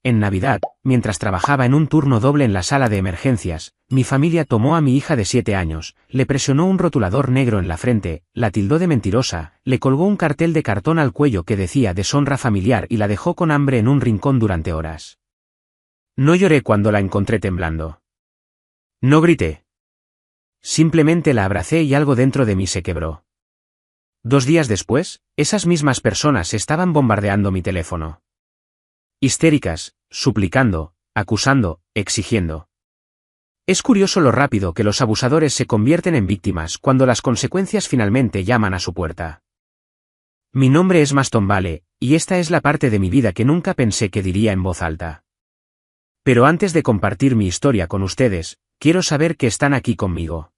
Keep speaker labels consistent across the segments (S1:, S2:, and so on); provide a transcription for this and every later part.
S1: en Navidad, mientras trabajaba en un turno doble en la sala de emergencias, mi familia tomó a mi hija de 7 años, le presionó un rotulador negro en la frente, la tildó de mentirosa, le colgó un cartel de cartón al cuello que decía deshonra familiar y la dejó con hambre en un rincón durante horas. No lloré cuando la encontré temblando. No grité. Simplemente la abracé y algo dentro de mí se quebró. 2 días después, esas mismas personas estaban bombardeando mi teléfono. Histéricas, suplicando, acusando, exigiendo. Es curioso lo rápido que los abusadores se convierten en víctimas cuando las consecuencias finalmente llaman a su puerta. Mi nombre es Maston Vale, y esta es la parte de mi vida que nunca pensé que diría en voz alta. Pero antes de compartir mi historia con ustedes, quiero saber que están aquí conmigo.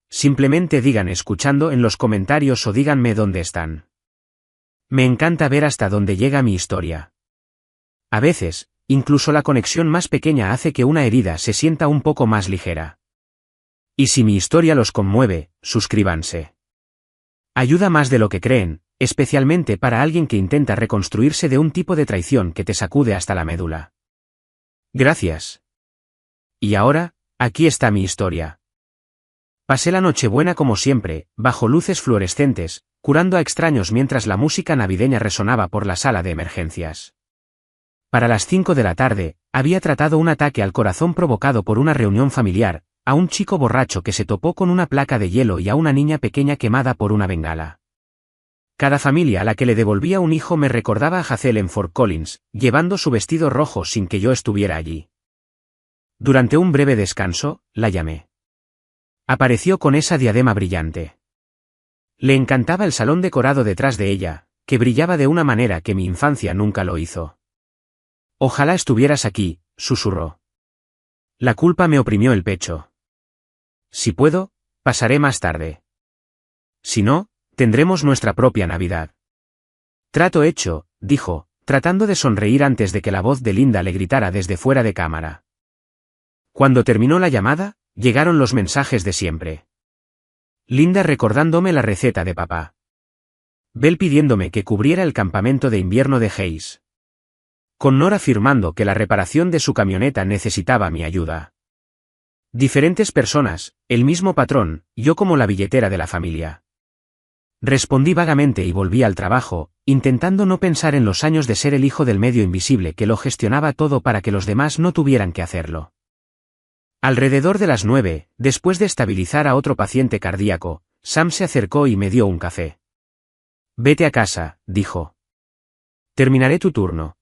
S1: Simplemente digan escuchando en los comentarios o díganme dónde están. Me encanta ver hasta dónde llega mi historia. A veces, incluso la conexión más pequeña hace que una herida se sienta un poco más ligera. Y si mi historia los conmueve, suscríbanse. Ayuda más de lo que creen, especialmente para alguien que intenta reconstruirse de un tipo de traición que te sacude hasta la médula. Gracias. Y ahora, aquí está mi historia. Pasé la Nochebuena como siempre, bajo luces fluorescentes, curando a extraños mientras la música navideña resonaba por la sala de emergencias. Para las 5 de la tarde, había tratado un ataque al corazón provocado por una reunión familiar, a un chico borracho que se topó con una placa de hielo y a una niña pequeña quemada por una bengala. Cada familia a la que le devolvía un hijo me recordaba a Hazel en Fort Collins, llevando su vestido rojo sin que yo estuviera allí. Durante un breve descanso, la llamé. Apareció con esa diadema brillante. Le encantaba el salón decorado detrás de ella, que brillaba de una manera que mi infancia nunca lo hizo. Ojalá estuvieras aquí, susurró. La culpa me oprimió el pecho. Si puedo, pasaré más tarde. Si no, tendremos nuestra propia Navidad. Trato hecho, dijo, tratando de sonreír antes de que la voz de Linda le gritara desde fuera de cámara. Cuando terminó la llamada, llegaron los mensajes de siempre. Linda recordándome la receta de papá. Bell pidiéndome que cubriera el campamento de invierno de Hayes. Connor afirmando que la reparación de su camioneta necesitaba mi ayuda. Diferentes personas, el mismo patrón, yo como la billetera de la familia. Respondí vagamente y volví al trabajo, intentando no pensar en los años de ser el hijo del medio invisible que lo gestionaba todo para que los demás no tuvieran que hacerlo. Alrededor de las 9, después de estabilizar a otro paciente cardíaco, Sam se acercó y me dio un café. Vete a casa, dijo. Terminaré tu turno.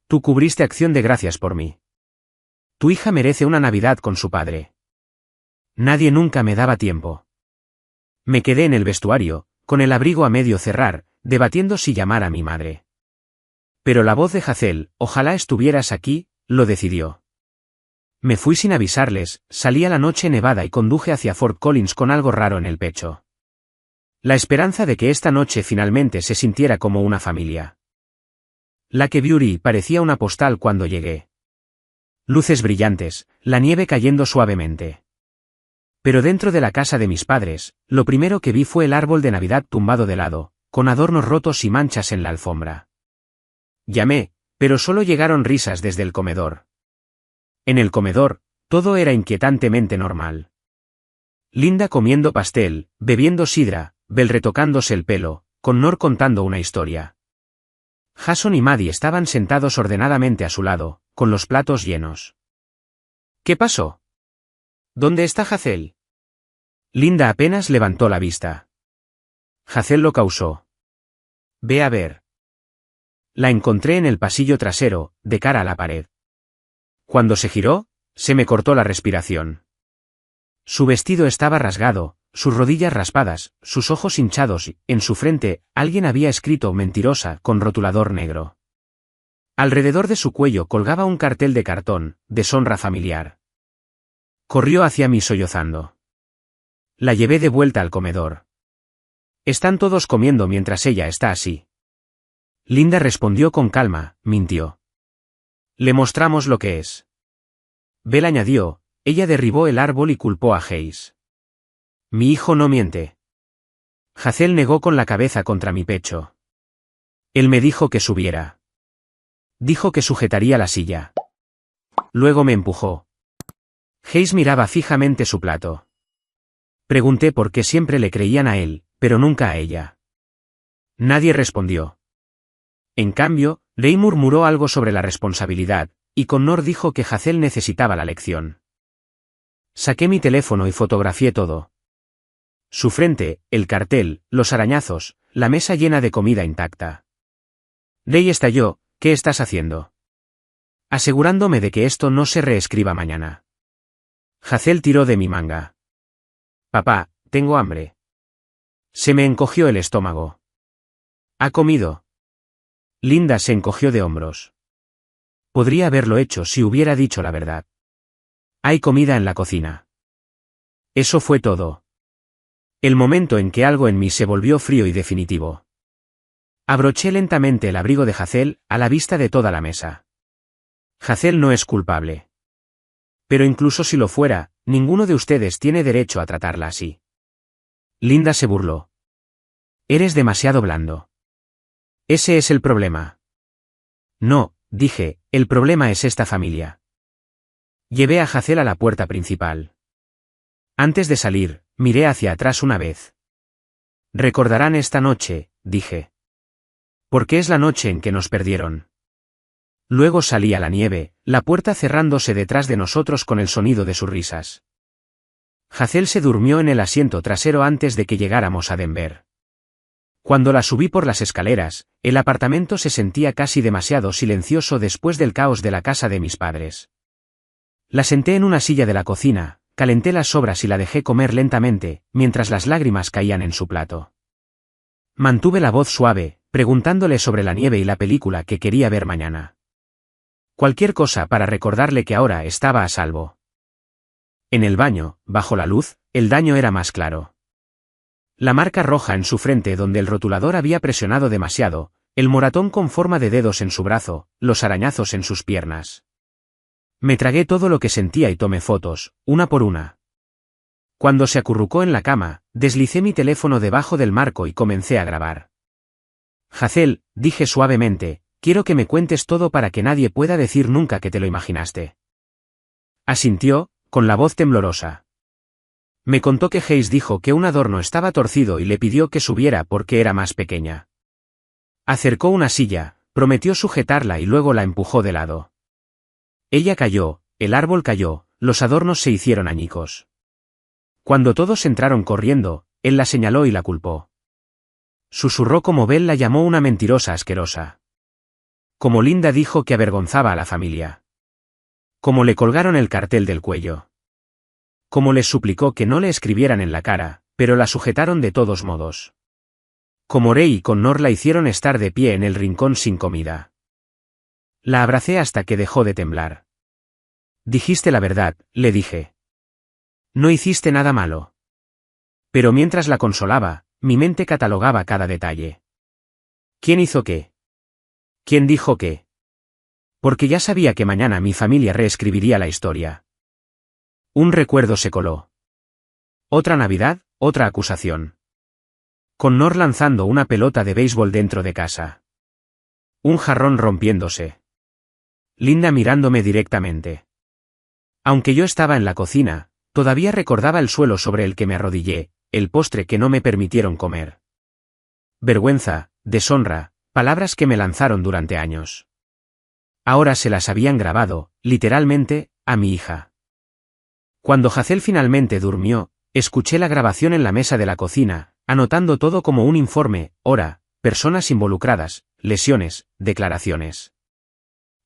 S1: Tú cubriste Acción de Gracias por mí. Tu hija merece una Navidad con su padre. Nadie nunca me daba tiempo. Me quedé en el vestuario, con el abrigo a medio cerrar, debatiendo si llamar a mi madre. Pero la voz de Hazel, ojalá estuvieras aquí, lo decidió. Me fui sin avisarles, salí a la noche nevada y conduje hacia Fort Collins con algo raro en el pecho. La esperanza de que esta noche finalmente se sintiera como una familia. Lake Beauty parecía una postal cuando llegué. Luces brillantes, la nieve cayendo suavemente. Pero dentro de la casa de mis padres, lo primero que vi fue el árbol de Navidad tumbado de lado, con adornos rotos y manchas en la alfombra. Llamé, pero solo llegaron risas desde el comedor. En el comedor, todo era inquietantemente normal. Linda comiendo pastel, bebiendo sidra, Bell retocándose el pelo, Connor contando una historia. Jason y Maddie estaban sentados ordenadamente a su lado, con los platos llenos. ¿Qué pasó? ¿Dónde está Hazel? Linda apenas levantó la vista. Hazel lo causó. Ve a ver. La encontré en el pasillo trasero, de cara a la pared. Cuando se giró, se me cortó la respiración. Su vestido estaba rasgado, sus rodillas raspadas, sus ojos hinchados y, en su frente, alguien había escrito mentirosa con rotulador negro. Alrededor de su cuello colgaba un cartel de cartón, deshonra familiar. Corrió hacia mí sollozando. La llevé de vuelta al comedor. Están todos comiendo mientras ella está así. Linda respondió con calma, mintió. Le mostramos lo que es. Bell añadió, ella derribó el árbol y culpó a Hayes. Mi hijo no miente. Hazel negó con la cabeza contra mi pecho. Él me dijo que subiera. Dijo que sujetaría la silla. Luego me empujó. Hayes miraba fijamente su plato. Pregunté por qué siempre le creían a él, pero nunca a ella. Nadie respondió. En cambio, Ray murmuró algo sobre la responsabilidad, y Connor dijo que Hazel necesitaba la lección. Saqué mi teléfono y fotografié todo. Su frente, el cartel, los arañazos, la mesa llena de comida intacta. Ray estalló: ¿qué estás haciendo? Asegurándome de que esto no se reescriba mañana. Hazel tiró de mi manga. Papá, tengo hambre. Se me encogió el estómago. ¿Ha comido? Linda se encogió de hombros. Podría haberlo hecho si hubiera dicho la verdad. Hay comida en la cocina. Eso fue todo. El momento en que algo en mí se volvió frío y definitivo. Abroché lentamente el abrigo de Hazel, a la vista de toda la mesa. Hazel no es culpable. Pero incluso si lo fuera, ninguno de ustedes tiene derecho a tratarla así. Linda se burló. Eres demasiado blando. Ese es el problema. No, dije, el problema es esta familia. Llevé a Hazel a la puerta principal. Antes de salir, miré hacia atrás una vez. Recordarán esta noche, dije. Porque es la noche en que nos perdieron. Luego salí a la nieve, la puerta cerrándose detrás de nosotros con el sonido de sus risas. Hazel se durmió en el asiento trasero antes de que llegáramos a Denver. Cuando la subí por las escaleras, el apartamento se sentía casi demasiado silencioso después del caos de la casa de mis padres. La senté en una silla de la cocina, calenté las sobras y la dejé comer lentamente, mientras las lágrimas caían en su plato. Mantuve la voz suave, preguntándole sobre la nieve y la película que quería ver mañana. Cualquier cosa para recordarle que ahora estaba a salvo. En el baño, bajo la luz, el daño era más claro. La marca roja en su frente donde el rotulador había presionado demasiado, el moratón con forma de dedos en su brazo, los arañazos en sus piernas. Me tragué todo lo que sentía y tomé fotos, una por una. Cuando se acurrucó en la cama, deslicé mi teléfono debajo del marco y comencé a grabar. Hazel, dije suavemente, quiero que me cuentes todo para que nadie pueda decir nunca que te lo imaginaste. Asintió, con la voz temblorosa. Me contó que Hayes dijo que un adorno estaba torcido y le pidió que subiera porque era más pequeña. Acercó una silla, prometió sujetarla y luego la empujó de lado. Ella cayó, el árbol cayó, los adornos se hicieron añicos. Cuando todos entraron corriendo, él la señaló y la culpó. Susurró como Belle la llamó una mentirosa asquerosa. Como Linda dijo que avergonzaba a la familia. Como le colgaron el cartel del cuello. Como les suplicó que no le escribieran en la cara, pero la sujetaron de todos modos. Como Ray y Connor la hicieron estar de pie en el rincón sin comida. La abracé hasta que dejó de temblar. Dijiste la verdad, le dije. No hiciste nada malo. Pero mientras la consolaba, mi mente catalogaba cada detalle. ¿Quién hizo qué? ¿Quién dijo qué? Porque ya sabía que mañana mi familia reescribiría la historia. Un recuerdo se coló. Otra Navidad, otra acusación. Connor lanzando una pelota de béisbol dentro de casa. Un jarrón rompiéndose. Linda mirándome directamente. Aunque yo estaba en la cocina, todavía recordaba el suelo sobre el que me arrodillé, el postre que no me permitieron comer. Vergüenza, deshonra, palabras que me lanzaron durante años. Ahora se las habían grabado, literalmente, a mi hija. Cuando Hazel finalmente durmió, escuché la grabación en la mesa de la cocina, anotando todo como un informe, hora, personas involucradas, lesiones, declaraciones.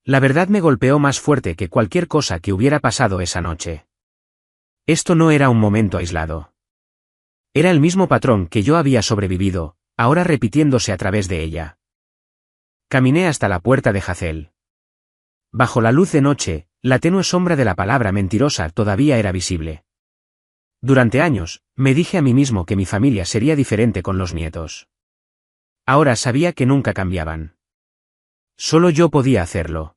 S1: La verdad me golpeó más fuerte que cualquier cosa que hubiera pasado esa noche. Esto no era un momento aislado. Era el mismo patrón que yo había sobrevivido, ahora repitiéndose a través de ella. Caminé hasta la puerta de Hazel. Bajo la luz de noche, la tenue sombra de la palabra mentirosa todavía era visible. Durante años, me dije a mí mismo que mi familia sería diferente con los nietos. Ahora sabía que nunca cambiaban. Solo yo podía hacerlo.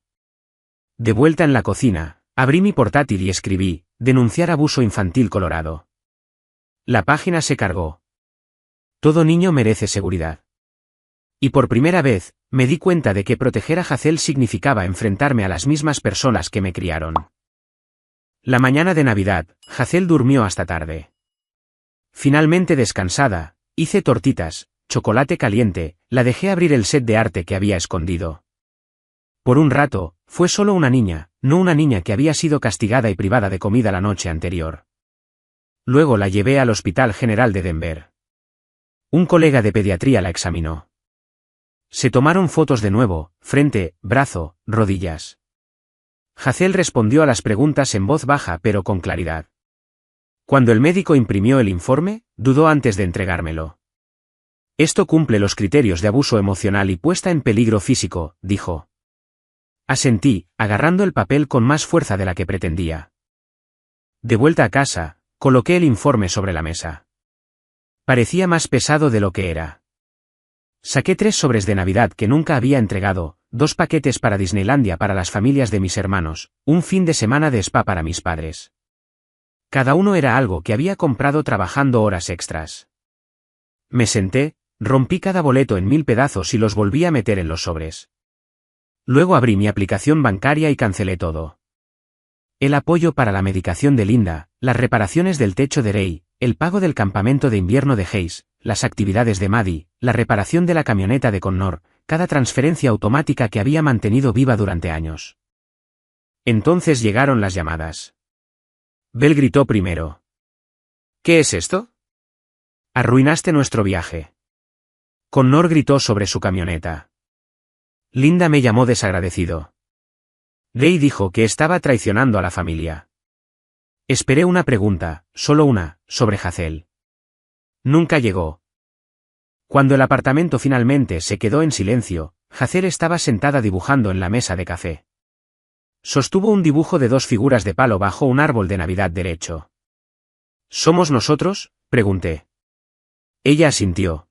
S1: De vuelta en la cocina, abrí mi portátil y escribí, denunciar abuso infantil Colorado. La página se cargó. Todo niño merece seguridad. Y por primera vez, Me di cuenta de que proteger a Hazel significaba enfrentarme a las mismas personas que me criaron. La mañana de Navidad, Hazel durmió hasta tarde. Finalmente descansada, hice tortitas, chocolate caliente, la dejé abrir el set de arte que había escondido. Por un rato, fue solo una niña, no una niña que había sido castigada y privada de comida la noche anterior. Luego la llevé al Hospital General de Denver. Un colega de pediatría la examinó. Se tomaron fotos de nuevo, frente, brazo, rodillas. Hazel respondió a las preguntas en voz baja pero con claridad. Cuando el médico imprimió el informe, dudó antes de entregármelo. Esto cumple los criterios de abuso emocional y puesta en peligro físico, dijo. Asentí, agarrando el papel con más fuerza de la que pretendía. De vuelta a casa, coloqué el informe sobre la mesa. Parecía más pesado de lo que era. Saqué 3 sobres de Navidad que nunca había entregado, 2 paquetes para Disneylandia para las familias de mis hermanos, un fin de semana de spa para mis padres. Cada uno era algo que había comprado trabajando horas extras. Me senté, rompí cada boleto en 1000 pedazos y los volví a meter en los sobres. Luego abrí mi aplicación bancaria y cancelé todo. El apoyo para la medicación de Linda, las reparaciones del techo de Ray, el pago del campamento de invierno de Hayes, las actividades de Maddie, la reparación de la camioneta de Connor, cada transferencia automática que había mantenido viva durante años. Entonces llegaron las llamadas. Bell gritó primero. ¿Qué es esto? Arruinaste nuestro viaje. Connor gritó sobre su camioneta. Linda me llamó desagradecido. Ray dijo que estaba traicionando a la familia. Esperé una pregunta, solo una, sobre Hazel. Nunca llegó. Cuando el apartamento finalmente se quedó en silencio, Hazel estaba sentada dibujando en la mesa de café. Sostuvo un dibujo de 2 figuras de palo bajo un árbol de Navidad derecho. ¿Somos nosotros?, pregunté. Ella asintió.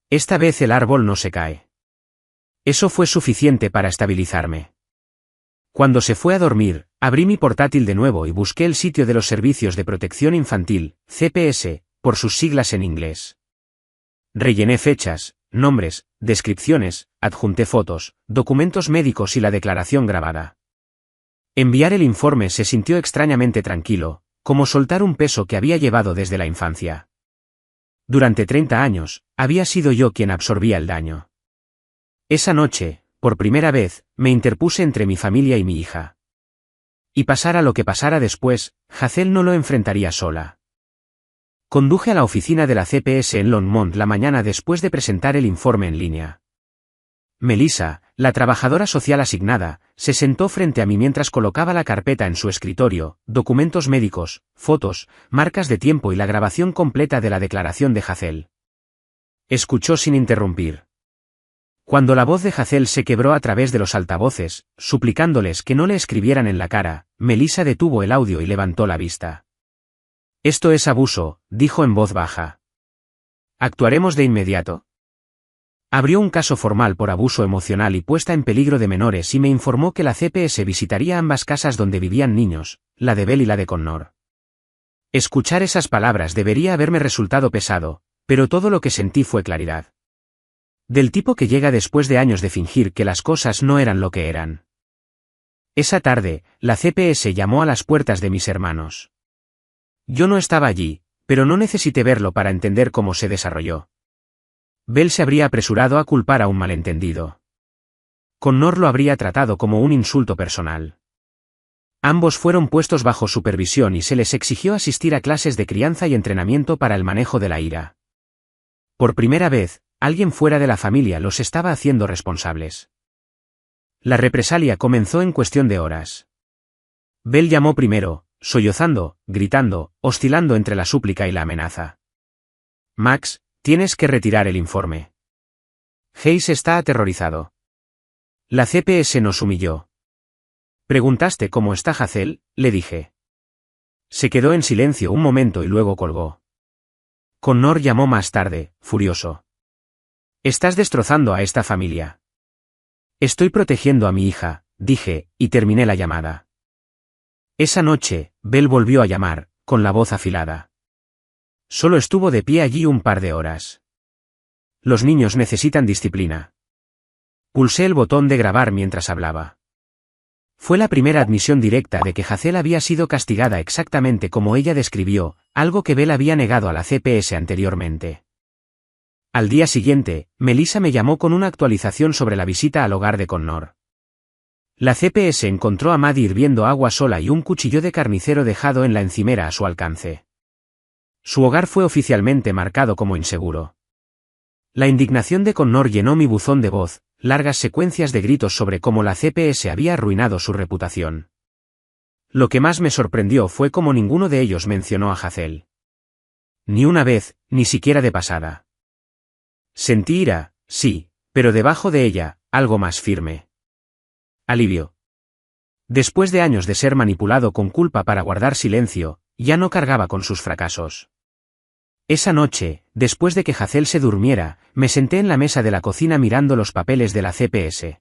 S1: Esta vez el árbol no se cae. Eso fue suficiente para estabilizarme. Cuando se fue a dormir, abrí mi portátil de nuevo y busqué el sitio de los Servicios de Protección Infantil, CPS, por sus siglas en inglés. Rellené fechas, nombres, descripciones, adjunté fotos, documentos médicos y la declaración grabada. Enviar el informe se sintió extrañamente tranquilo, como soltar un peso que había llevado desde la infancia. Durante 30 años, había sido yo quien absorbía el daño. Esa noche, por primera vez, me interpuse entre mi familia y mi hija. Y pasara lo que pasara después, Hazel no lo enfrentaría sola. Conduje a la oficina de la CPS en Longmont la mañana después de presentar el informe en línea. Melissa, la trabajadora social asignada, se sentó frente a mí mientras colocaba la carpeta en su escritorio, documentos médicos, fotos, marcas de tiempo y la grabación completa de la declaración de Hazel. Escuchó sin interrumpir. Cuando la voz de Hazel se quebró a través de los altavoces, suplicándoles que no le escribieran en la cara, Melissa detuvo el audio y levantó la vista. Esto es abuso, dijo en voz baja. ¿Actuaremos de inmediato? Abrió un caso formal por abuso emocional y puesta en peligro de menores y me informó que la CPS visitaría ambas casas donde vivían niños, la de Bell y la de Connor. Escuchar esas palabras debería haberme resultado pesado, pero todo lo que sentí fue claridad. Del tipo que llega después de años de fingir que las cosas no eran lo que eran. Esa tarde, la CPS llamó a las puertas de mis hermanos. Yo no estaba allí, pero no necesité verlo para entender cómo se desarrolló. Bell se habría apresurado a culpar a un malentendido. Connor lo habría tratado como un insulto personal. Ambos fueron puestos bajo supervisión y se les exigió asistir a clases de crianza y entrenamiento para el manejo de la ira. Por primera vez, alguien fuera de la familia los estaba haciendo responsables. La represalia comenzó en cuestión de horas. Bell llamó primero, sollozando, gritando, oscilando entre la súplica y la amenaza. Max, tienes que retirar el informe. Hayes está aterrorizado. La CPS nos humilló. ¿Preguntaste cómo está Hazel?, le dije. Se quedó en silencio un momento y luego colgó. Connor llamó más tarde, furioso. Estás destrozando a esta familia. Estoy protegiendo a mi hija, dije, y terminé la llamada. Esa noche, Bell volvió a llamar, con la voz afilada. Solo estuvo de pie allí un par de horas. Los niños necesitan disciplina. Pulsé el botón de grabar mientras hablaba. Fue la primera admisión directa de que Hazel había sido castigada exactamente como ella describió, algo que Bell había negado a la CPS anteriormente. Al día siguiente, Melissa me llamó con una actualización sobre la visita al hogar de Connor. La CPS encontró a Maddie hirviendo agua sola y un cuchillo de carnicero dejado en la encimera a su alcance. Su hogar fue oficialmente marcado como inseguro. La indignación de Connor llenó mi buzón de voz, largas secuencias de gritos sobre cómo la CPS había arruinado su reputación. Lo que más me sorprendió fue cómo ninguno de ellos mencionó a Hazel. Ni una vez, ni siquiera de pasada. Sentí ira, sí, pero debajo de ella, algo más firme. Alivio. Después de años de ser manipulado con culpa para guardar silencio, ya no cargaba con sus fracasos. Esa noche, después de que Hazel se durmiera, me senté en la mesa de la cocina mirando los papeles de la CPS.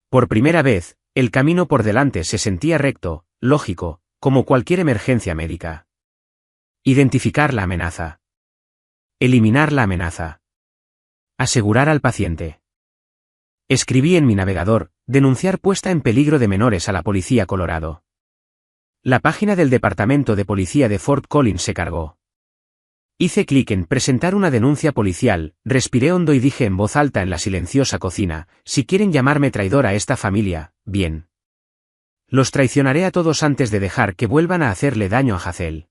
S1: Por primera vez, el camino por delante se sentía recto, lógico, como cualquier emergencia médica. Identificar la amenaza. Eliminar la amenaza. Asegurar al paciente. Escribí en mi navegador, denunciar puesta en peligro de menores a la Policía Colorado. La página del Departamento de Policía de Fort Collins se cargó. Hice clic en presentar una denuncia policial, respiré hondo y dije en voz alta en la silenciosa cocina, si quieren llamarme traidor a esta familia, bien. Los traicionaré a todos antes de dejar que vuelvan a hacerle daño a Hazel.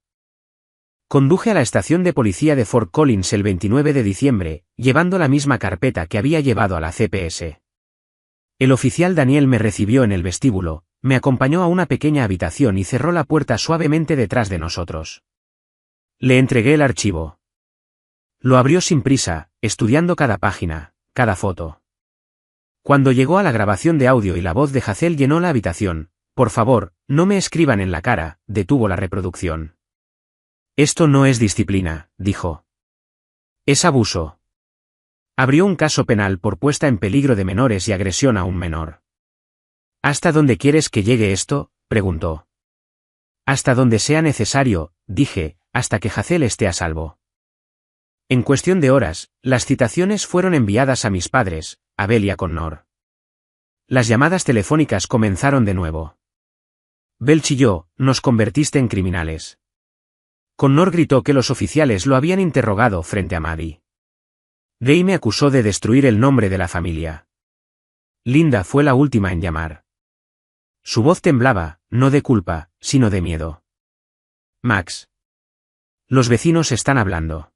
S1: Conduje a la estación de policía de Fort Collins el 29 de diciembre, llevando la misma carpeta que había llevado a la CPS. El oficial Daniel me recibió en el vestíbulo, me acompañó a una pequeña habitación y cerró la puerta suavemente detrás de nosotros. Le entregué el archivo. Lo abrió sin prisa, estudiando cada página, cada foto. Cuando llegó a la grabación de audio y la voz de Hazel llenó la habitación, por favor, no me escriban en la cara, detuvo la reproducción. Esto no es disciplina, dijo. Es abuso. Abrió un caso penal por puesta en peligro de menores y agresión a un menor. ¿Hasta dónde quieres que llegue esto?, preguntó. Hasta donde sea necesario, dije, hasta que Hazel esté a salvo. En cuestión de horas, las citaciones fueron enviadas a mis padres, a Bell y a Connor. Las llamadas telefónicas comenzaron de nuevo. Bell chilló, nos convertiste en criminales. Connor gritó que los oficiales lo habían interrogado frente a Maddie. Gay me acusó de destruir el nombre de la familia. Linda fue la última en llamar. Su voz temblaba, no de culpa, sino de miedo. Max. Los vecinos están hablando.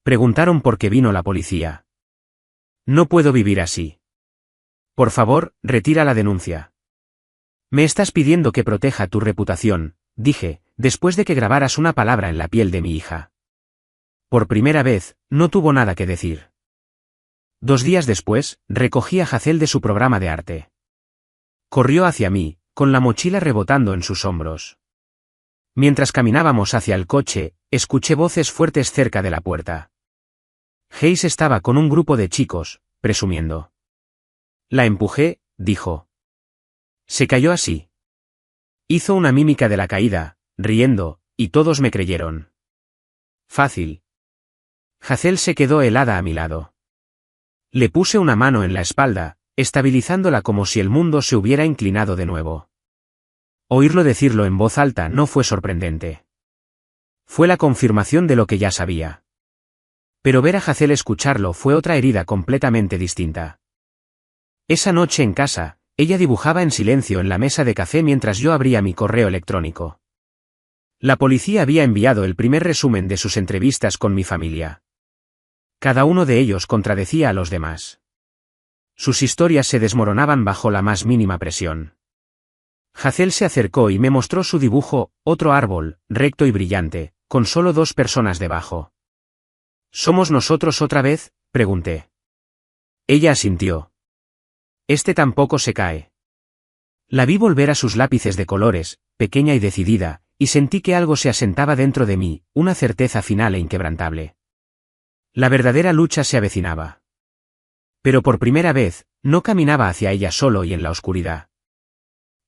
S1: Preguntaron por qué vino la policía. No puedo vivir así. Por favor, retira la denuncia. Me estás pidiendo que proteja tu reputación, dije, después de que grabaras una palabra en la piel de mi hija. Por primera vez, no tuvo nada que decir. 2 días después, recogí a Hazel de su programa de arte. Corrió hacia mí, con la mochila rebotando en sus hombros. Mientras caminábamos hacia el coche, escuché voces fuertes cerca de la puerta. Hayes estaba con un grupo de chicos, presumiendo. La empujé, dijo. Se cayó así. Hizo una mímica de la caída, riendo, y todos me creyeron. Fácil. Hazel se quedó helada a mi lado. Le puse una mano en la espalda, estabilizándola como si el mundo se hubiera inclinado de nuevo. Oírlo decirlo en voz alta no fue sorprendente. Fue la confirmación de lo que ya sabía. Pero ver a Hazel escucharlo fue otra herida completamente distinta. Esa noche en casa, ella dibujaba en silencio en la mesa de café mientras yo abría mi correo electrónico. La policía había enviado el primer resumen de sus entrevistas con mi familia. Cada uno de ellos contradecía a los demás. Sus historias se desmoronaban bajo la más mínima presión. Hazel se acercó y me mostró su dibujo, otro árbol, recto y brillante, con solo 2 personas debajo. ¿Somos nosotros otra vez?, pregunté. Ella asintió. Este tampoco se cae. La vi volver a sus lápices de colores, pequeña y decidida, y sentí que algo se asentaba dentro de mí, una certeza final e inquebrantable. La verdadera lucha se avecinaba. Pero por primera vez, no caminaba hacia ella solo y en la oscuridad.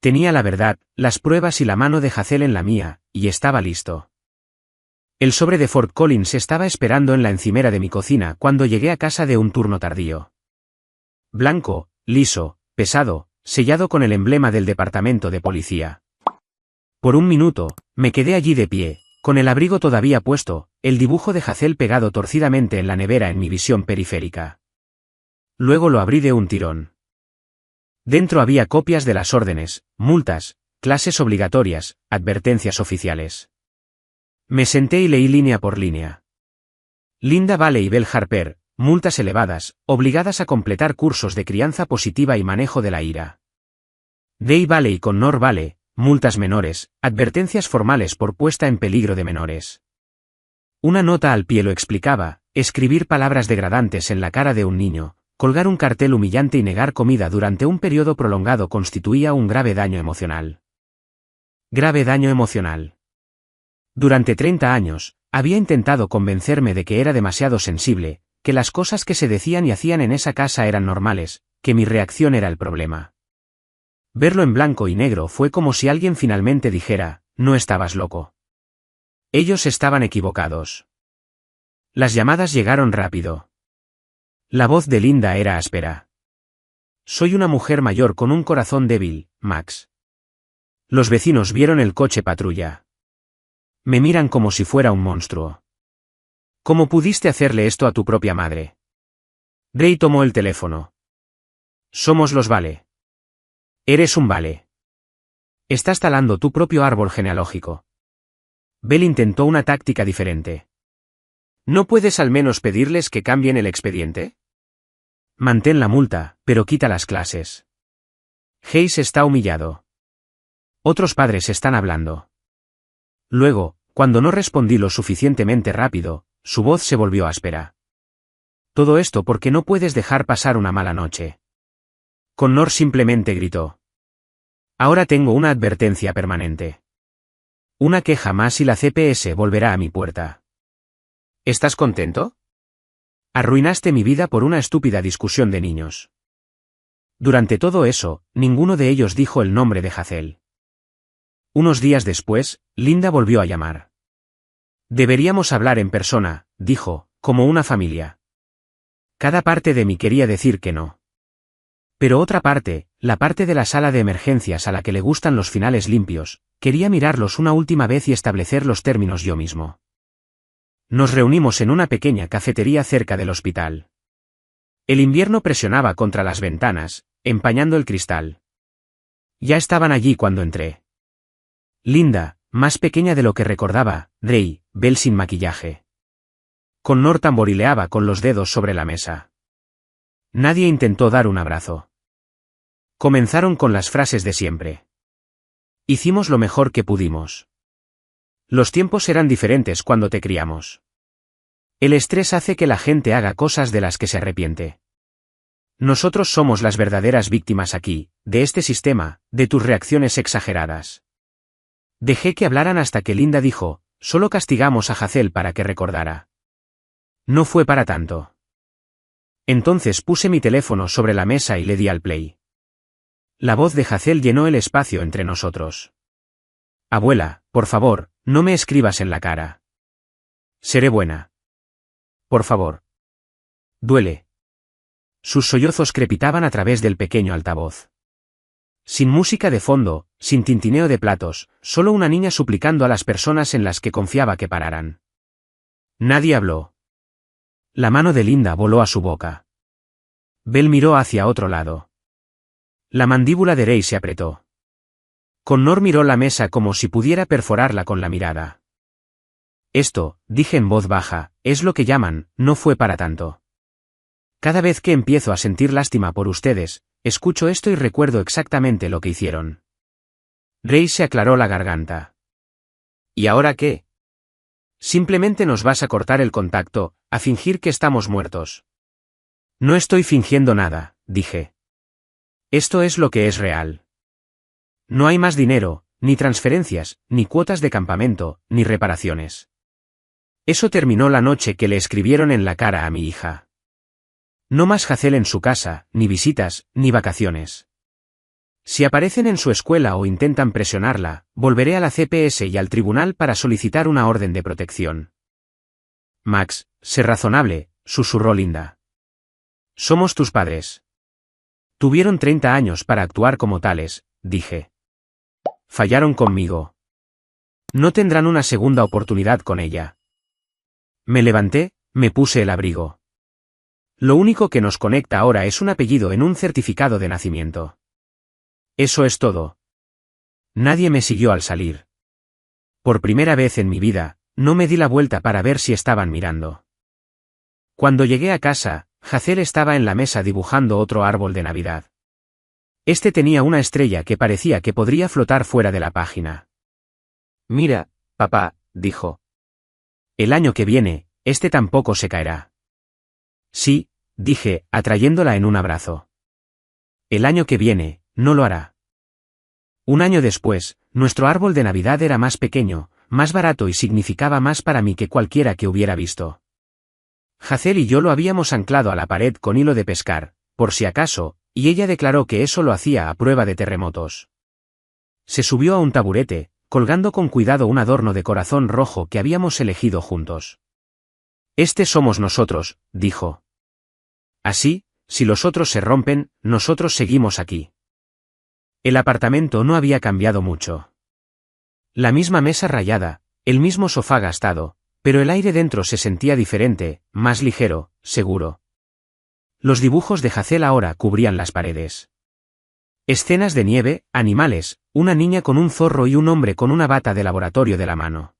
S1: Tenía la verdad, las pruebas y la mano de Hazel en la mía, y estaba listo. El sobre de Fort Collins estaba esperando en la encimera de mi cocina cuando llegué a casa de un turno tardío. blanco, liso, pesado, sellado con el emblema del departamento de policía. Por un minuto, me quedé allí de pie, con el abrigo todavía puesto, el dibujo de Hazel pegado torcidamente en la nevera en mi visión periférica. Luego lo abrí de un tirón. Dentro había copias de las órdenes, multas, clases obligatorias, advertencias oficiales. Me senté y leí línea por línea. Linda Vale y Bell Harper, multas elevadas, obligadas a completar cursos de crianza positiva y manejo de la ira. Dave Vale y Connor Vale, multas menores, advertencias formales por puesta en peligro de menores. Una nota al pie lo explicaba, escribir palabras degradantes en la cara de un niño, colgar un cartel humillante y negar comida durante un periodo prolongado constituía un grave daño emocional. Grave daño emocional. Durante 30 años, había intentado convencerme de que era demasiado sensible, que las cosas que se decían y hacían en esa casa eran normales, que mi reacción era el problema. Verlo en blanco y negro fue como si alguien finalmente dijera, no estabas loco. Ellos estaban equivocados. Las llamadas llegaron rápido. La voz de Linda era áspera. Soy una mujer mayor con un corazón débil, Max. Los vecinos vieron el coche patrulla. Me miran como si fuera un monstruo. ¿Cómo pudiste hacerle esto a tu propia madre? Ray tomó el teléfono. Somos los Vale. Eres un Vale. Estás talando tu propio árbol genealógico. Bell intentó una táctica diferente. ¿No puedes al menos pedirles que cambien el expediente? Mantén la multa, pero quita las clases. Hayes está humillado. Otros padres están hablando. Luego, cuando no respondí lo suficientemente rápido, su voz se volvió áspera. Todo esto porque no puedes dejar pasar una mala noche. Connor simplemente gritó. Ahora tengo una advertencia permanente. Una queja más y la CPS volverá a mi puerta. ¿Estás contento? Arruinaste mi vida por una estúpida discusión de niños. Durante todo eso, ninguno de ellos dijo el nombre de Hazel. Unos días después, Linda volvió a llamar. Deberíamos hablar en persona, dijo, como una familia. Cada parte de mí quería decir que no. Pero otra parte, la parte de la sala de emergencias a la que le gustan los finales limpios, quería mirarlos una última vez y establecer los términos yo mismo. Nos reunimos en una pequeña cafetería cerca del hospital. El invierno presionaba contra las ventanas, empañando el cristal. Ya estaban allí cuando entré. Linda, más pequeña de lo que recordaba, Ray, Bell sin maquillaje. Connor tamborileaba con los dedos sobre la mesa. Nadie intentó dar un abrazo. Comenzaron con las frases de siempre. Hicimos lo mejor que pudimos. Los tiempos eran diferentes cuando te criamos. El estrés hace que la gente haga cosas de las que se arrepiente. Nosotros somos las verdaderas víctimas aquí, de este sistema, de tus reacciones exageradas. Dejé que hablaran hasta que Linda dijo, solo castigamos a Hazel para que recordara. No fue para tanto. Entonces puse mi teléfono sobre la mesa y le di al play. La voz de Hazel llenó el espacio entre nosotros. Abuela, por favor, no me escribas en la cara. Seré buena. Por favor. Duele. Sus sollozos crepitaban a través del pequeño altavoz. Sin música de fondo, sin tintineo de platos, solo una niña suplicando a las personas en las que confiaba que pararan. Nadie habló. La mano de Linda voló a su boca. Bell miró hacia otro lado. La mandíbula de Ray se apretó. Connor miró la mesa como si pudiera perforarla con la mirada. Esto, dije en voz baja, es lo que llaman, no fue para tanto. Cada vez que empiezo a sentir lástima por ustedes, escucho esto y recuerdo exactamente lo que hicieron. Ray se aclaró la garganta. ¿Y ahora qué? Simplemente nos vas a cortar el contacto, a fingir que estamos muertos. No estoy fingiendo nada, dije. Esto es lo que es real. No hay más dinero, ni transferencias, ni cuotas de campamento, ni reparaciones. Eso terminó la noche que le escribieron en la cara a mi hija. No más Hazel en su casa, ni visitas, ni vacaciones. Si aparecen en su escuela o intentan presionarla, volveré a la CPS y al tribunal para solicitar una orden de protección. Max, sé razonable, susurró Linda. Somos tus padres. Tuvieron 30 años para actuar como tales, dije. Fallaron conmigo. No tendrán una segunda oportunidad con ella. Me levanté, me puse el abrigo. Lo único que nos conecta ahora es un apellido en un certificado de nacimiento. Eso es todo. Nadie me siguió al salir. Por primera vez en mi vida, no me di la vuelta para ver si estaban mirando. Cuando llegué a casa, Hazel estaba en la mesa dibujando otro árbol de Navidad. Este tenía una estrella que parecía que podría flotar fuera de la página. Mira, papá, dijo. El año que viene, este tampoco se caerá. Sí, dije, atrayéndola en un abrazo. El año que viene, no lo hará. Un año después, nuestro árbol de Navidad era más pequeño, más barato y significaba más para mí que cualquiera que hubiera visto. Hazel y yo lo habíamos anclado a la pared con hilo de pescar, por si acaso, y ella declaró que eso lo hacía a prueba de terremotos. Se subió a un taburete, colgando con cuidado un adorno de corazón rojo que habíamos elegido juntos. Este somos nosotros, dijo. Así, si los otros se rompen, nosotros seguimos aquí. El apartamento no había cambiado mucho. La misma mesa rayada, el mismo sofá gastado, pero el aire dentro se sentía diferente, más ligero, seguro. Los dibujos de Hazel ahora cubrían las paredes. Escenas de nieve, animales, una niña con un zorro y un hombre con una bata de laboratorio de la mano.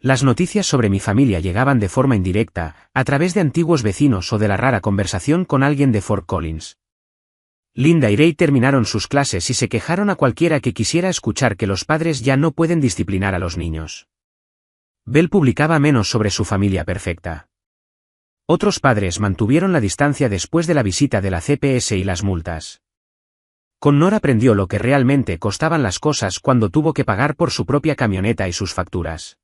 S1: Las noticias sobre mi familia llegaban de forma indirecta, a través de antiguos vecinos o de la rara conversación con alguien de Fort Collins. Linda y Ray terminaron sus clases y se quejaron a cualquiera que quisiera escuchar que los padres ya no pueden disciplinar a los niños. Belle publicaba menos sobre su familia perfecta. Otros padres mantuvieron la distancia después de la visita de la CPS y las multas. Connor aprendió lo que realmente costaban las cosas cuando tuvo que pagar por su propia camioneta y sus facturas.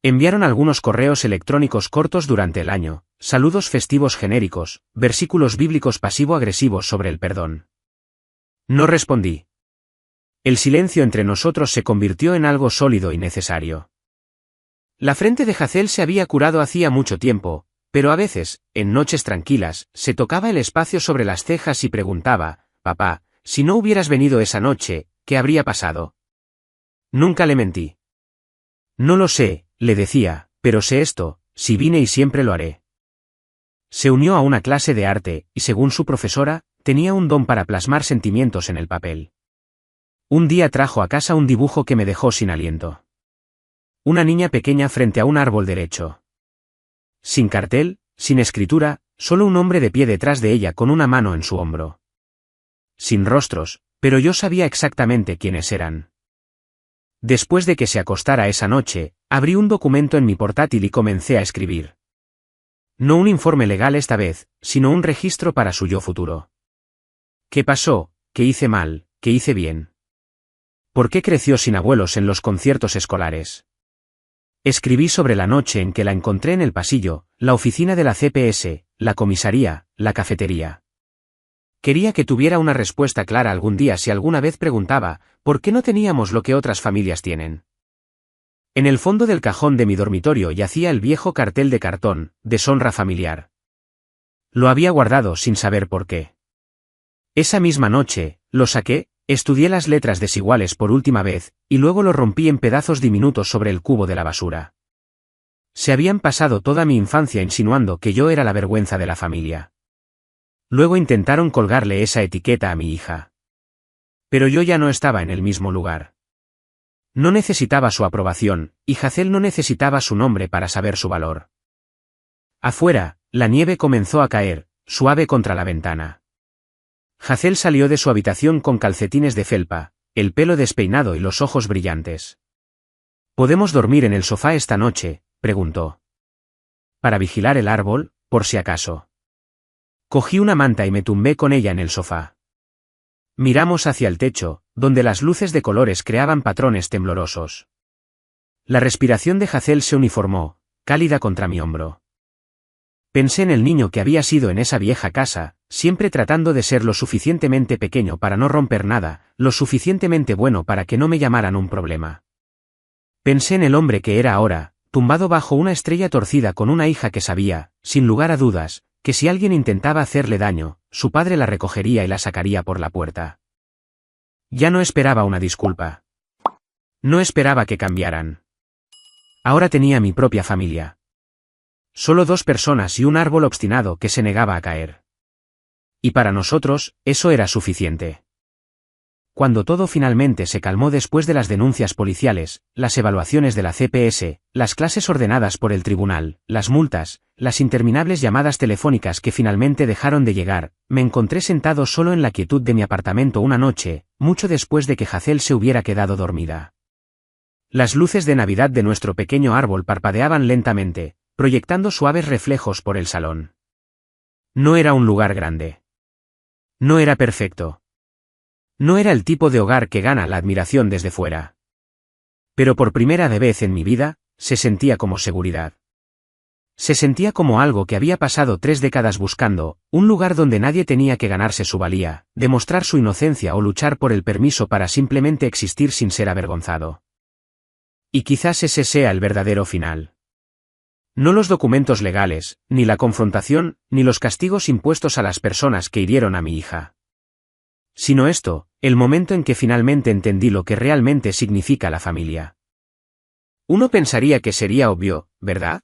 S1: Enviaron algunos correos electrónicos cortos durante el año, saludos festivos genéricos, versículos bíblicos pasivo-agresivos sobre el perdón. No respondí. El silencio entre nosotros se convirtió en algo sólido y necesario. La frente de Hazel se había curado hacía mucho tiempo, pero a veces, en noches tranquilas, se tocaba el espacio sobre las cejas y preguntaba, papá, si no hubieras venido esa noche, ¿qué habría pasado? Nunca le mentí. No lo sé, le decía, pero sé esto, si vine y siempre lo haré. Se unió a una clase de arte, y según su profesora, tenía un don para plasmar sentimientos en el papel. Un día trajo a casa un dibujo que me dejó sin aliento. Una niña pequeña frente a un árbol derecho. Sin cartel, sin escritura, solo un hombre de pie detrás de ella con una mano en su hombro. Sin rostros, pero yo sabía exactamente quiénes eran. Después de que se acostara esa noche, abrí un documento en mi portátil y comencé a escribir. No un informe legal esta vez, sino un registro para su yo futuro. ¿Qué pasó? ¿Qué hice mal? ¿Qué hice bien? ¿Por qué creció sin abuelos en los conciertos escolares? Escribí sobre la noche en que la encontré en el pasillo, la oficina de la CPS, la comisaría, la cafetería. Quería que tuviera una respuesta clara algún día si alguna vez preguntaba, ¿por qué no teníamos lo que otras familias tienen? En el fondo del cajón de mi dormitorio yacía el viejo cartel de cartón, deshonra familiar. Lo había guardado sin saber por qué. Esa misma noche, lo saqué, estudié las letras desiguales por última vez, y luego lo rompí en pedazos diminutos sobre el cubo de la basura. Se habían pasado toda mi infancia insinuando que yo era la vergüenza de la familia. Luego intentaron colgarle esa etiqueta a mi hija. Pero yo ya no estaba en el mismo lugar. No necesitaba su aprobación, y Hazel no necesitaba su nombre para saber su valor. Afuera, la nieve comenzó a caer, suave contra la ventana. Hazel salió de su habitación con calcetines de felpa, el pelo despeinado y los ojos brillantes. ¿Podemos dormir en el sofá esta noche?, preguntó. Para vigilar el árbol, por si acaso. Cogí una manta y me tumbé con ella en el sofá. Miramos hacia el techo, donde las luces de colores creaban patrones temblorosos. La respiración de Hazel se uniformó, cálida contra mi hombro. Pensé en el niño que había sido en esa vieja casa, siempre tratando de ser lo suficientemente pequeño para no romper nada, lo suficientemente bueno para que no me llamaran un problema. Pensé en el hombre que era ahora, tumbado bajo una estrella torcida con una hija que sabía, sin lugar a dudas, que si alguien intentaba hacerle daño, su padre la recogería y la sacaría por la puerta. Ya no esperaba una disculpa. No esperaba que cambiaran. Ahora tenía mi propia familia. Solo 2 personas y un árbol obstinado que se negaba a caer. Y para nosotros, eso era suficiente. Cuando todo finalmente se calmó después de las denuncias policiales, las evaluaciones de la CPS, las clases ordenadas por el tribunal, las multas, las interminables llamadas telefónicas que finalmente dejaron de llegar, me encontré sentado solo en la quietud de mi apartamento una noche, mucho después de que Hazel se hubiera quedado dormida. Las luces de Navidad de nuestro pequeño árbol parpadeaban lentamente, proyectando suaves reflejos por el salón. No era un lugar grande. No era perfecto. No era el tipo de hogar que gana la admiración desde fuera. Pero por primera vez en mi vida, se sentía como seguridad. Se sentía como algo que había pasado 3 décadas buscando, un lugar donde nadie tenía que ganarse su valía, demostrar su inocencia o luchar por el permiso para simplemente existir sin ser avergonzado. Y quizás ese sea el verdadero final. No los documentos legales, ni la confrontación, ni los castigos impuestos a las personas que hirieron a mi hija. Sino esto, el momento en que finalmente entendí lo que realmente significa la familia. Uno pensaría que sería obvio, ¿verdad?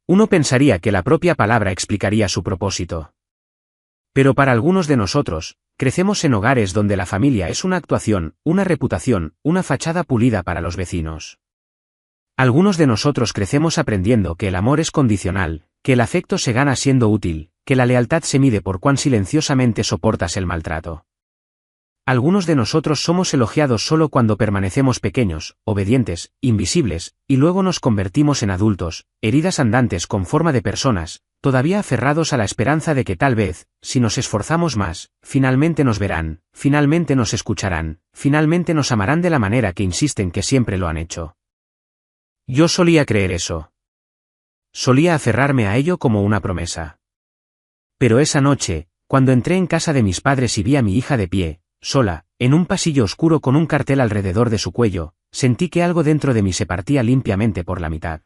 S1: Uno pensaría que la propia palabra explicaría su propósito. Pero para algunos de nosotros, crecemos en hogares donde la familia es una actuación, una reputación, una fachada pulida para los vecinos. Algunos de nosotros crecemos aprendiendo que el amor es condicional, que el afecto se gana siendo útil, que la lealtad se mide por cuán silenciosamente soportas el maltrato. Algunos de nosotros somos elogiados solo cuando permanecemos pequeños, obedientes, invisibles, y luego nos convertimos en adultos, heridas andantes con forma de personas, todavía aferrados a la esperanza de que tal vez, si nos esforzamos más, finalmente nos verán, finalmente nos escucharán, finalmente nos amarán de la manera que insisten que siempre lo han hecho. Yo solía creer eso. Solía aferrarme a ello como una promesa. Pero esa noche, cuando entré en casa de mis padres y vi a mi hija de pie, sola, en un pasillo oscuro con un cartel alrededor de su cuello, sentí que algo dentro de mí se partía limpiamente por la mitad.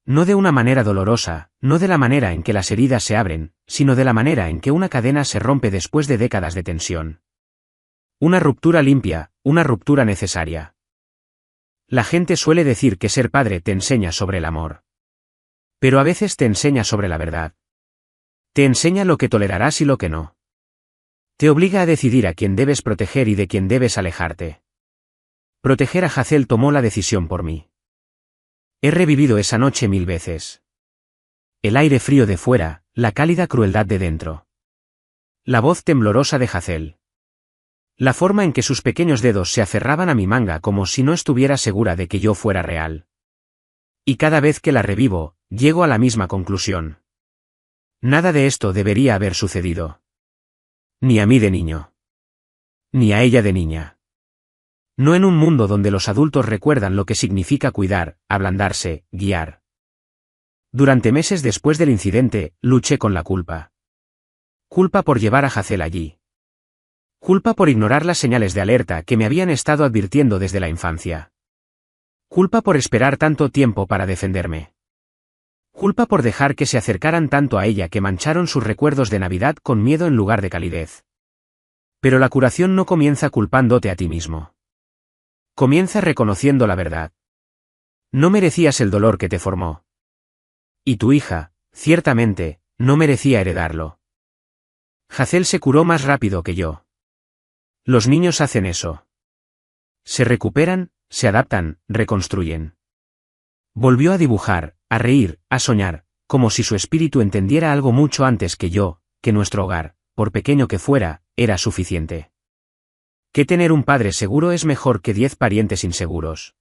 S1: No de una manera dolorosa, no de la manera en que las heridas se abren, sino de la manera en que una cadena se rompe después de décadas de tensión. Una ruptura limpia, una ruptura necesaria. La gente suele decir que ser padre te enseña sobre el amor. Pero a veces te enseña sobre la verdad. Te enseña lo que tolerarás y lo que no. Te obliga a decidir a quién debes proteger y de quién debes alejarte. Proteger a Hazel tomó la decisión por mí. He revivido esa noche 1000 veces. El aire frío de fuera, la cálida crueldad de dentro. La voz temblorosa de Hazel. La forma en que sus pequeños dedos se aferraban a mi manga como si no estuviera segura de que yo fuera real. Y cada vez que la revivo, llego a la misma conclusión. Nada de esto debería haber sucedido. Ni a mí de niño. Ni a ella de niña. No en un mundo donde los adultos recuerdan lo que significa cuidar, ablandarse, guiar. Durante meses después del incidente, luché con la culpa. Culpa por llevar a Hazel allí. Culpa por ignorar las señales de alerta que me habían estado advirtiendo desde la infancia. Culpa por esperar tanto tiempo para defenderme. Culpa por dejar que se acercaran tanto a ella que mancharon sus recuerdos de Navidad con miedo en lugar de calidez. Pero la curación no comienza culpándote a ti mismo. Comienza reconociendo la verdad. No merecías el dolor que te formó. Y tu hija, ciertamente, no merecía heredarlo. Hazel se curó más rápido que yo. Los niños hacen eso. Se recuperan, se adaptan, reconstruyen. Volvió a dibujar, a reír, a soñar, como si su espíritu entendiera algo mucho antes que yo, que nuestro hogar, por pequeño que fuera, era suficiente. Que tener un padre seguro es mejor que 10 parientes inseguros.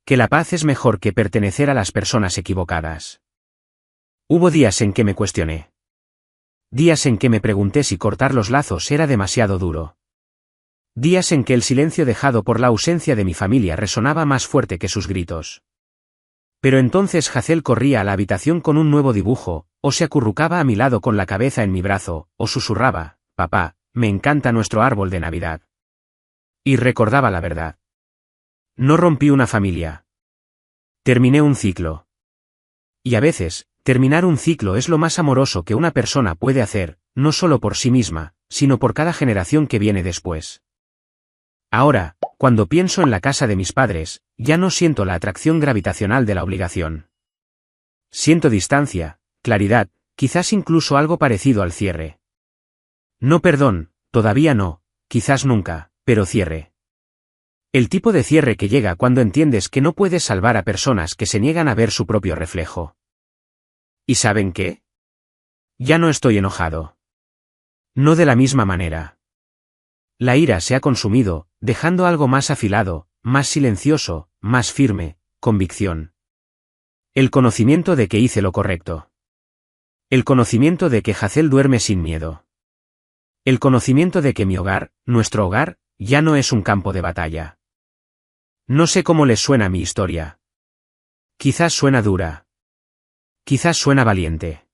S1: Que la paz es mejor que pertenecer a las personas equivocadas. Hubo días en que me cuestioné. Días en que me pregunté si cortar los lazos era demasiado duro. Días en que el silencio dejado por la ausencia de mi familia resonaba más fuerte que sus gritos. Pero entonces Hazel corría a la habitación con un nuevo dibujo, o se acurrucaba a mi lado con la cabeza en mi brazo, o susurraba, «Papá, me encanta nuestro árbol de Navidad». Y recordaba la verdad. No rompí una familia. Terminé un ciclo. Y a veces, Terminar un ciclo es lo más amoroso que una persona puede hacer, no solo por sí misma, sino por cada generación que viene después. Ahora, cuando pienso en la casa de mis padres, ya no siento la atracción gravitacional de la obligación. Siento distancia, claridad, quizás incluso algo parecido al cierre. No perdón, todavía no, quizás nunca, pero cierre. El tipo de cierre que llega cuando entiendes que no puedes salvar a personas que se niegan a ver su propio reflejo. ¿Y saben qué? Ya no estoy enojado. No de la misma manera. La ira se ha consumido, dejando algo más afilado, más silencioso, más firme, convicción. El conocimiento de que hice lo correcto. El conocimiento de que Hazel duerme sin miedo. El conocimiento de que mi hogar, nuestro hogar, ya no es un campo de batalla. No sé cómo les suena mi historia. Quizás suena dura. Quizás suena valiente.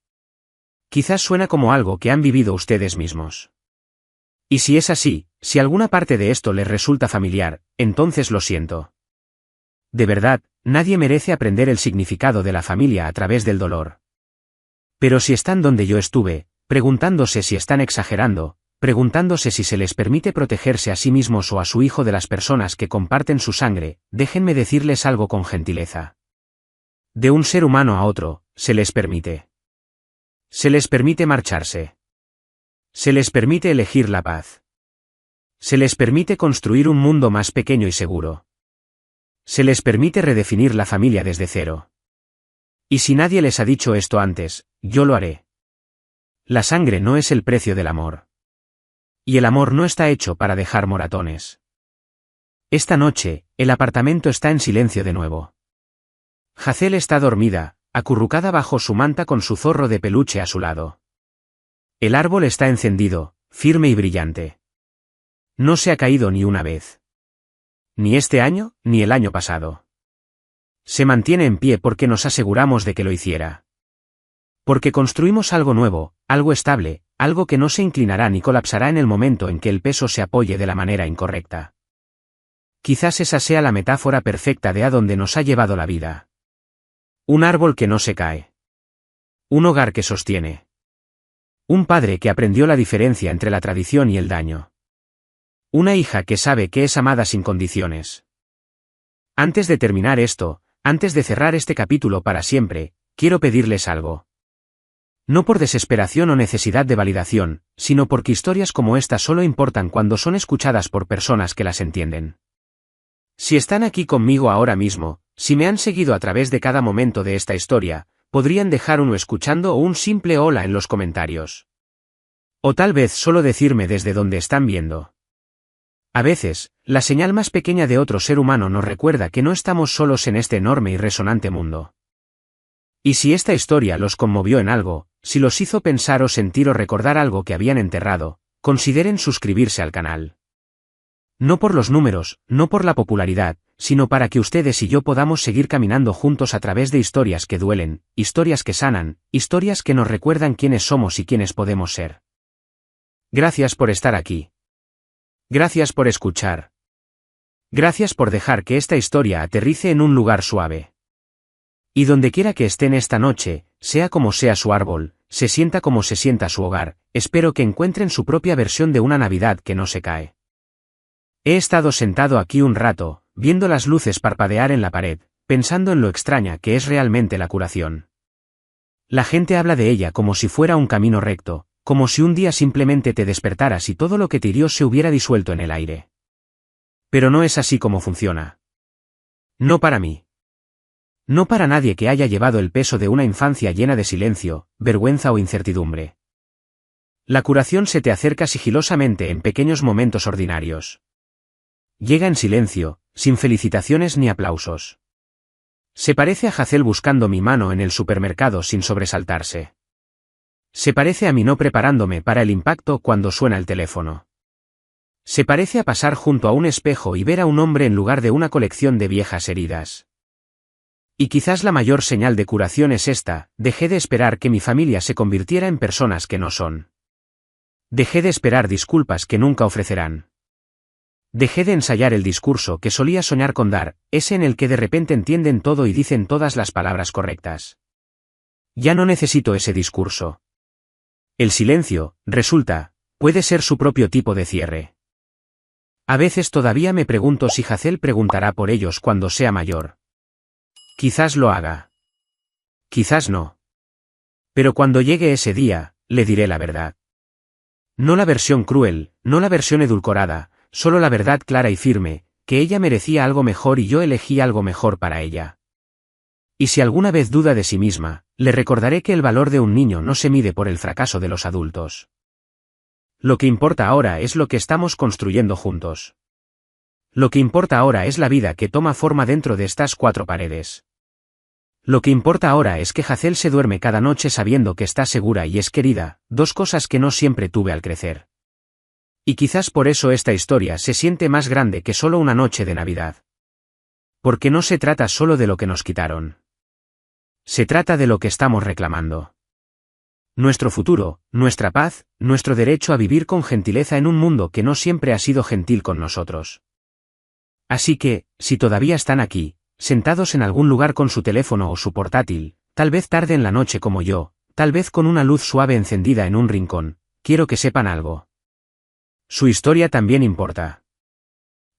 S1: Quizás suena como algo que han vivido ustedes mismos. Y si es así, si alguna parte de esto les resulta familiar, entonces lo siento. De verdad, nadie merece aprender el significado de la familia a través del dolor. Pero si están donde yo estuve, preguntándose si están exagerando, preguntándose si se les permite protegerse a sí mismos o a su hijo de las personas que comparten su sangre, déjenme decirles algo con gentileza. De un ser humano a otro, se les permite. Se les permite marcharse. Se les permite elegir la paz. Se les permite construir un mundo más pequeño y seguro. Se les permite redefinir la familia desde cero. Y si nadie les ha dicho esto antes, yo lo haré. La sangre no es el precio del amor. Y el amor no está hecho para dejar moratones. Esta noche, el apartamento está en silencio de nuevo. Hazel está dormida, acurrucada bajo su manta con su zorro de peluche a su lado. El árbol está encendido, firme y brillante. No se ha caído ni una vez. Ni este año, ni el año pasado. Se mantiene en pie porque nos aseguramos de que lo hiciera. Porque construimos algo nuevo, algo estable, algo que no se inclinará ni colapsará en el momento en que el peso se apoye de la manera incorrecta. Quizás esa sea la metáfora perfecta de a dónde nos ha llevado la vida. Un árbol que no se cae. Un hogar que sostiene. Un padre que aprendió la diferencia entre la tradición y el daño. Una hija que sabe que es amada sin condiciones. Antes de terminar esto, antes de cerrar este capítulo para siempre, quiero pedirles algo. No por desesperación o necesidad de validación, sino porque historias como esta solo importan cuando son escuchadas por personas que las entienden. Si están aquí conmigo ahora mismo, si me han seguido a través de cada momento de esta historia, podrían dejar uno escuchando o un simple hola en los comentarios. O tal vez solo decirme desde donde están viendo. A veces, la señal más pequeña de otro ser humano nos recuerda que no estamos solos en este enorme y resonante mundo. Y si esta historia los conmovió en algo, si los hizo pensar o sentir o recordar algo que habían enterrado, consideren suscribirse al canal. No por los números, no por la popularidad, sino para que ustedes y yo podamos seguir caminando juntos a través de historias que duelen, historias que sanan, historias que nos recuerdan quiénes somos y quiénes podemos ser. Gracias por estar aquí. Gracias por escuchar. Gracias por dejar que esta historia aterrice en un lugar suave. Y donde quiera que estén esta noche, sea como sea su árbol, se sienta como se sienta su hogar, espero que encuentren su propia versión de una Navidad que no se cae. He estado sentado aquí un rato, viendo las luces parpadear en la pared, pensando en lo extraña que es realmente la curación. La gente habla de ella como si fuera un camino recto, como si un día simplemente te despertaras y todo lo que te hirió se hubiera disuelto en el aire. Pero no es así como funciona. No para mí. No para nadie que haya llevado el peso de una infancia llena de silencio, vergüenza o incertidumbre. La curación se te acerca sigilosamente en pequeños momentos ordinarios. Llega en silencio, sin felicitaciones ni aplausos. Se parece a Hazel buscando mi mano en el supermercado sin sobresaltarse. Se parece a mí no preparándome para el impacto cuando suena el teléfono. Se parece a pasar junto a un espejo y ver a un hombre en lugar de una colección de viejas heridas. Y quizás la mayor señal de curación es esta: dejé de esperar que mi familia se convirtiera en personas que no son. Dejé de esperar disculpas que nunca ofrecerán. Dejé de ensayar el discurso que solía soñar con dar, ese en el que de repente entienden todo y dicen todas las palabras correctas. Ya no necesito ese discurso. El silencio, resulta, puede ser su propio tipo de cierre. A veces todavía me pregunto si Hazel preguntará por ellos cuando sea mayor. Quizás lo haga. Quizás no. Pero cuando llegue ese día, le diré la verdad. No la versión cruel, no la versión edulcorada, solo la verdad clara y firme, que ella merecía algo mejor y yo elegí algo mejor para ella. Y si alguna vez duda de sí misma, le recordaré que el valor de un niño no se mide por el fracaso de los adultos. Lo que importa ahora es lo que estamos construyendo juntos. Lo que importa ahora es la vida que toma forma dentro de estas 4 paredes. Lo que importa ahora es que Hazel se duerme cada noche sabiendo que está segura y es querida, 2 cosas que no siempre tuve al crecer. Y quizás por eso esta historia se siente más grande que solo una noche de Navidad. Porque no se trata solo de lo que nos quitaron. Se trata de lo que estamos reclamando. Nuestro futuro, nuestra paz, nuestro derecho a vivir con gentileza en un mundo que no siempre ha sido gentil con nosotros. Así que, si todavía están aquí, sentados en algún lugar con su teléfono o su portátil, tal vez tarde en la noche como yo, tal vez con una luz suave encendida en un rincón, quiero que sepan algo. Su historia también importa.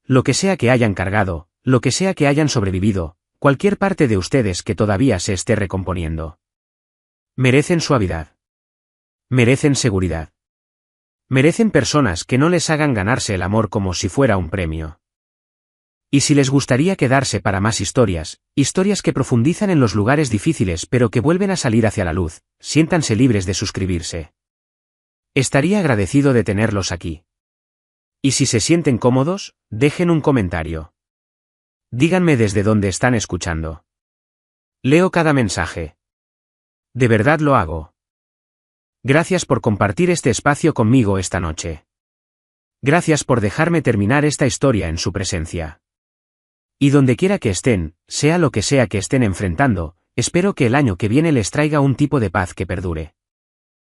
S1: Lo que sea que hayan cargado, lo que sea que hayan sobrevivido, cualquier parte de ustedes que todavía se esté recomponiendo. Merecen suavidad. Merecen seguridad. Merecen personas que no les hagan ganarse el amor como si fuera un premio. Y si les gustaría quedarse para más historias, historias que profundizan en los lugares difíciles pero que vuelven a salir hacia la luz, siéntanse libres de suscribirse. Estaría agradecido de tenerlos aquí. Y si se sienten cómodos, dejen un comentario. Díganme desde dónde están escuchando. Leo cada mensaje. De verdad lo hago. Gracias por compartir este espacio conmigo esta noche. Gracias por dejarme terminar esta historia en su presencia. Y donde quiera que estén, sea lo que sea que estén enfrentando, espero que el año que viene les traiga un tipo de paz que perdure.